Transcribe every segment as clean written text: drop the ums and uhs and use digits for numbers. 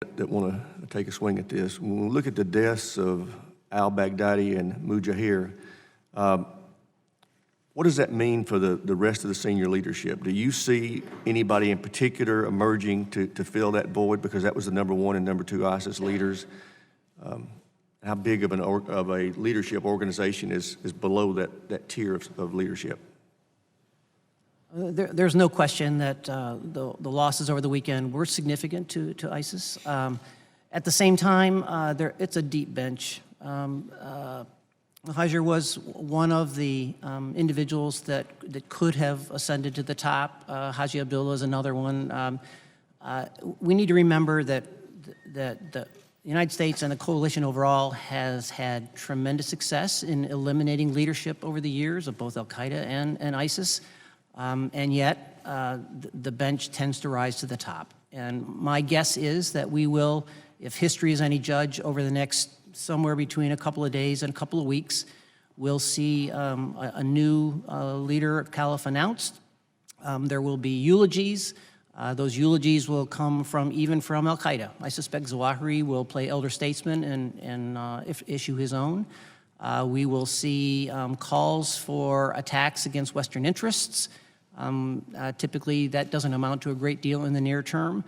that want to take a swing at this. When we look at the deaths of al-Baghdadi and Mujahir, what does that mean for the rest of the senior leadership? Do you see anybody in particular emerging to fill that void, because that was the #1 and #2 ISIS leaders? How big of a leadership organization is below that tier of leadership? There's no question that the losses over the weekend were significant to ISIS. At the same time, it's a deep bench. Hajar was one of the individuals that could have ascended to the top. Haji Abdullah is another one. We need to remember that the United States and the coalition overall has had tremendous success in eliminating leadership over the years of both al-Qaeda and ISIS. And yet, the bench tends to rise to the top. And my guess is that we will, if history is any judge, over the next somewhere between a couple of days and a couple of weeks, we'll see a new leader, caliph, announced. There will be eulogies. Those eulogies will come even from al-Qaeda. I suspect Zawahiri will play elder statesman and issue his own. We will see calls for attacks against Western interests. Typically, that doesn't amount to a great deal in the near term.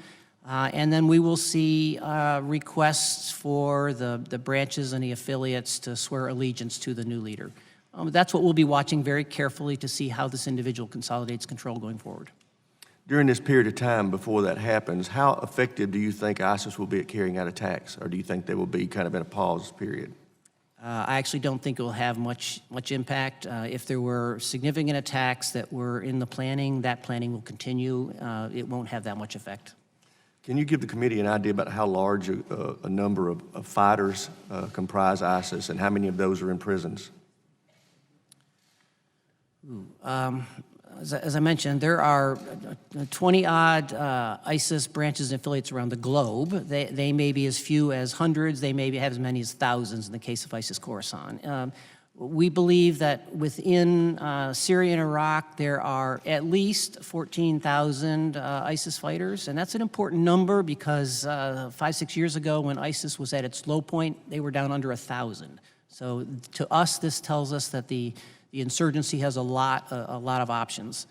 And then we will see requests for the branches and the affiliates to swear allegiance to the new leader. That's what we'll be watching very carefully to see how this individual consolidates control going forward. During this period of time before that happens, how effective do you think ISIS will be at carrying out attacks? Or do you think they will be kind of in a pause period? I actually don't think it will have much impact. If there were significant attacks that were in the planning, that planning will continue. It won't have that much effect. Can you give the committee an idea about how large a number of fighters comprise ISIS, and how many of those are in prisons? As I mentioned, there are 20-odd ISIS branches and affiliates around the globe. They may be as few as hundreds. They may have as many as thousands in the case of ISIS Khorasan. We believe that within Syria and Iraq, there are at least 14,000 ISIS fighters. And that's an important number because 5-6 years ago, when ISIS was at its low point, they were down under 1,000. So to us, this tells us that the insurgency has a lot of options.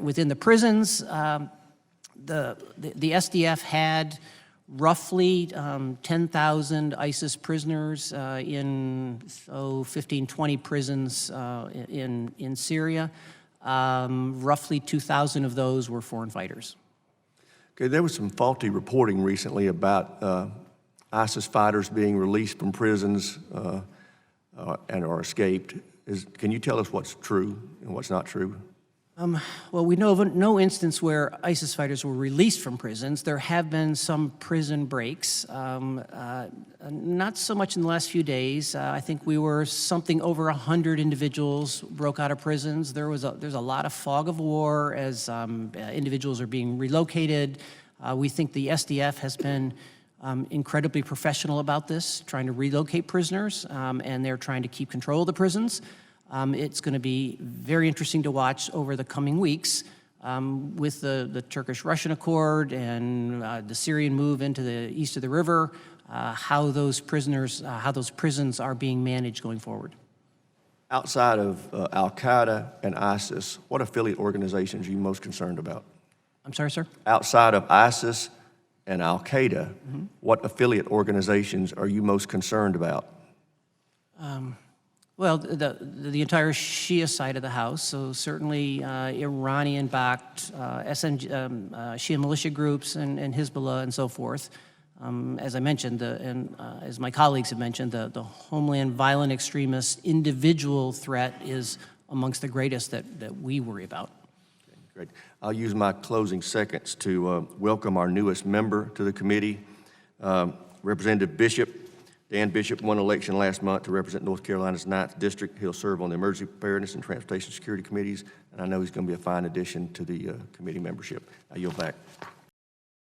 Within the prisons, the SDF had roughly 10,000 ISIS prisoners in 15, 20 prisons in Syria. Roughly 2,000 of those were foreign fighters. Okay, there was some faulty reporting recently about ISIS fighters being released from prisons and are escaped. Can you tell us what's true and what's not true? Well, we know of no instance where ISIS fighters were released from prisons. There have been some prison breaks, not so much in the last few days. I think we were something over 100 individuals broke out of prisons. There's a lot of fog of war as individuals are being relocated. We think the SDF has been incredibly professional about this, trying to relocate prisoners, and they're trying to keep control of the prisons. It's going to be very interesting to watch over the coming weeks with the Turkish-Russian accord and the Syrian move into the east of the river, how those prisons are being managed going forward. Outside of al-Qaeda and ISIS, what affiliate organizations are you most concerned about? I'm sorry, sir? Outside of ISIS and al-Qaeda, what affiliate organizations are you most concerned about? Well, the entire Shia side of the house, so certainly Iranian-backed Shia militia groups and Hezbollah and so forth. As I mentioned, as my colleagues have mentioned, the homeland violent extremist individual threat is amongst the greatest that we worry about. Okay, great. I'll use my closing seconds to welcome our newest member to the committee, Representative Bishop. Dan Bishop won election last month to represent North Carolina's 9th District. He'll serve on the Emergency Preparedness and Transportation Security Committees, and I know he's going to be a fine addition to the committee membership. I yield back.